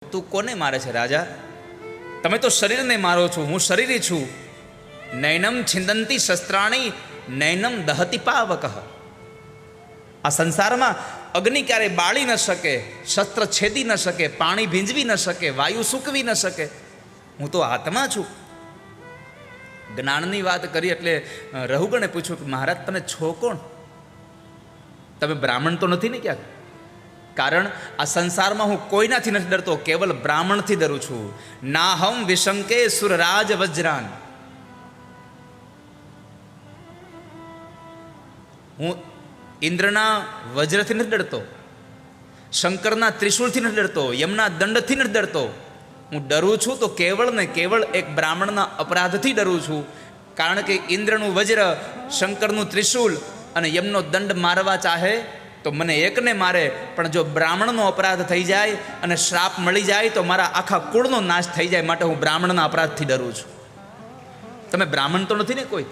તું કોને મારે છે રાજા? તમે તો શરીરને મારો છો, હું શરીરી છું. નૈનમ છિંદંતી શસ્ત્રાણી નૈનમ દહતી પાવક. આ સંસારમાં અગ્નિ ક્યારેય બાળી ન શકે, શસ્ત્ર છેદી ન શકે, પાણી ભીંજવી ન શકે, વાયુ સૂકવી ન શકે. હું તો આત્મા છું. જ્ઞાનની વાત કરી એટલે રહુગણે પૂછ્યું કે મહારાજ તમે છો કોણ? તમે બ્રાહ્મણ તો નથી ને ક્યાંક? કારણ આ સંસારમાં હું કોઈનાથી નથી ડરતો, કેવલ બ્રાહ્મણથી ડરું છું. નાહમ વિશંકે સુરરાજ વજ્રાન. હું ઇન્દ્રના વજ્રથી નથી ડરતો, શંકરના ત્રિશૂળથી નથી ડરતો, યમના દંડથી નથી ડરતો. હું ડરું છું તો કેવળ ને કેવળ એક બ્રાહ્મણના અપરાધથી ડરું છું. કારણ કે ઇન્દ્રનું વજ્ર, શંકરનું ત્રિશૂળ અને યમનો દંડ મારવા ચાહે તો મને એકને મારે, પણ જો બ્રાહ્મણનો અપરાધ થઈ જાય અને શ્રાપ મળી જાય તો મારા આખા કુળનો નાશ થઈ જાય. માટે હું બ્રાહ્મણના અપરાધથી ડરું છું. તમે બ્રાહ્મણ તો નથી ને કોઈ?